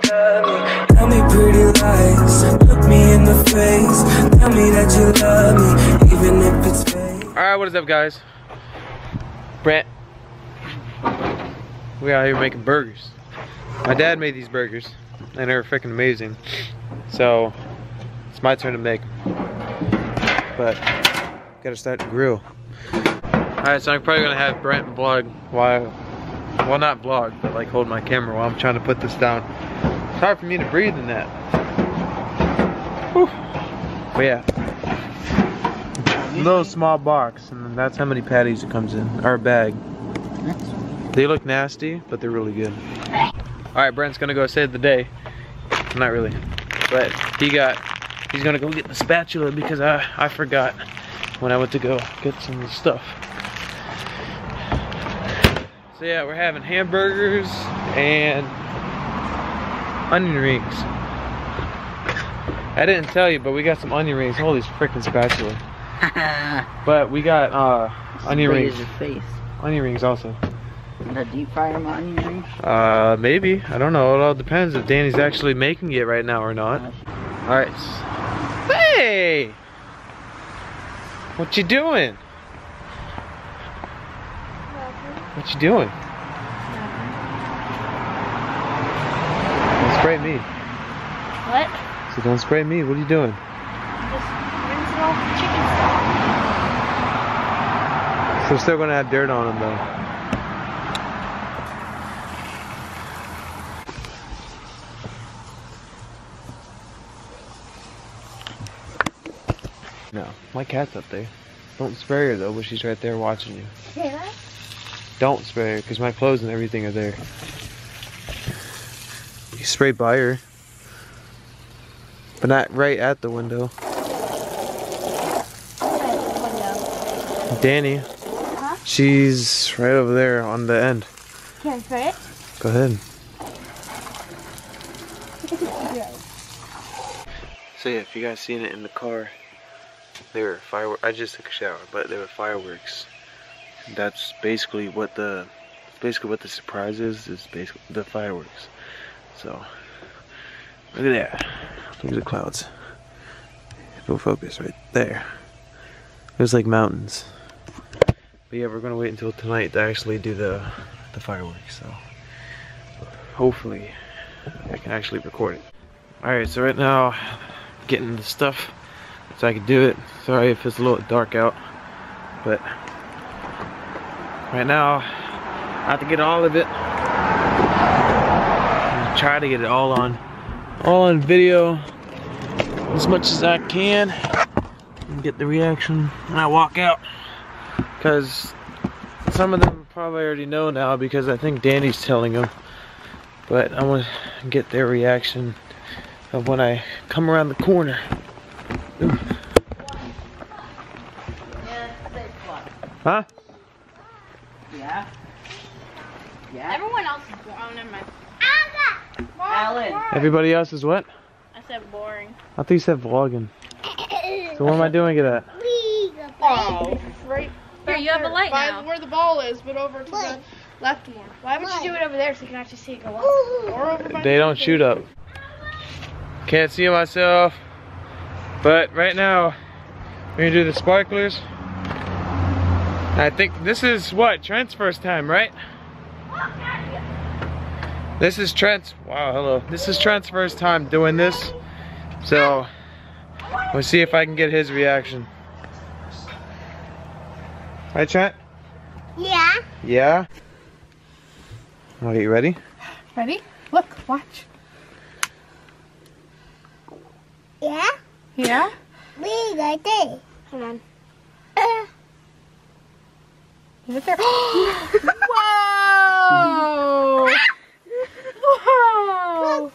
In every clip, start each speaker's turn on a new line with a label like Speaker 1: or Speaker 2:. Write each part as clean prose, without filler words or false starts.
Speaker 1: Tell me pretty lies, look me in the face. Tell me that you love me, even if it's fake.
Speaker 2: Alright, what is up, guys? Brent. We out here making burgers. My dad made these burgers, and they're freaking amazing. So, it's my turn to make them. But, gotta start the grill. Alright, so I'm probably gonna have Brent vlog while, well, not vlog, but like hold my camera while I'm trying to put this down. It's hard for me to breathe in that. Whew. But yeah. Little small box, and that's how many patties it comes in, or a bag. They look nasty, but they're really good. Alright, Brent's gonna go save the day. Not really. But he's gonna go get the spatula because I forgot when I went to go get some of the stuff. So yeah, we're having hamburgers and onion rings. I didn't tell you, but we got some onion rings. Holy freaking spatula. But we got onion rings. Onion rings also.
Speaker 3: The deep fryer onion rings?
Speaker 2: Maybe. I don't know. It all depends if Danny's actually making it right now or not. Alright. Hey! What you doing? What you doing? Don't spray me.
Speaker 4: What?
Speaker 2: So don't spray me. What are you doing?
Speaker 4: Just rinsing off the chicken stock.
Speaker 2: So we're still gonna have dirt on them though. No, my cat's up there. Don't spray her though, but she's right there watching you.
Speaker 4: Yeah.
Speaker 2: Don't spray her, because my clothes and everything are there. You spray by her, but not right at the window. Danny, she's right over there on the end.
Speaker 4: Can I spray it?
Speaker 2: Go ahead. So yeah, if you guys seen it in the car, they were fireworks. I just took a shower, but they were fireworks. That's basically what the surprise is basically the fireworks. So look at that. Look at the clouds. Go focus right there. There's like mountains. But yeah, we're gonna wait until tonight to actually do the fireworks. So hopefully I can actually record it. Alright, so right now getting the stuff so I can do it. Sorry if it's a little dark out, but right now I have to get all of it. I'm try to get it all on video as much as I can and get the reaction when I walk out, because some of them probably already know now because I think Danny's telling them, but I want to get their reaction of when I come around the corner. Ooh. Huh?
Speaker 3: Yeah? Yeah?
Speaker 4: Everyone else is boring. Oh, never mind.
Speaker 3: Alan!
Speaker 2: Everybody else is what?
Speaker 4: I said boring.
Speaker 2: I thought you said vlogging. So where am I doing it at?
Speaker 5: Oh, right.
Speaker 4: Here, you have a light
Speaker 5: by
Speaker 4: now.
Speaker 5: where the ball is, but over to the left more.
Speaker 4: Why would you do it over there so you can actually see it go up?
Speaker 5: Or over by
Speaker 2: They don't shoot up. Can't see myself. But right now, we're gonna do the sparklers. I think this is what? Trent's first time, right? This is Trent's, wow, hello. This is Trent's first time doing this. So, we'll see if I can get his reaction. Right, Trent?
Speaker 4: Yeah.
Speaker 2: Yeah? Are you ready?
Speaker 5: Ready? Look, watch.
Speaker 4: Yeah?
Speaker 5: Yeah?
Speaker 4: We got this. Come on.
Speaker 5: Is it there? Whoa! Whoa!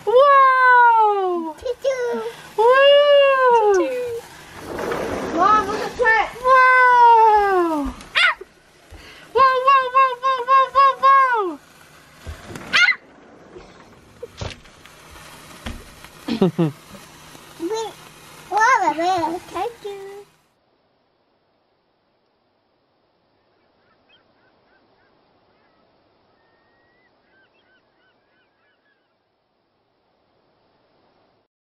Speaker 5: Whoa!
Speaker 4: Choo-choo.
Speaker 5: Whoa!
Speaker 4: Mom, look at Trent.
Speaker 5: Whoa! Whoa, whoa, whoa, whoa, whoa, whoa, whoa!
Speaker 4: What a man.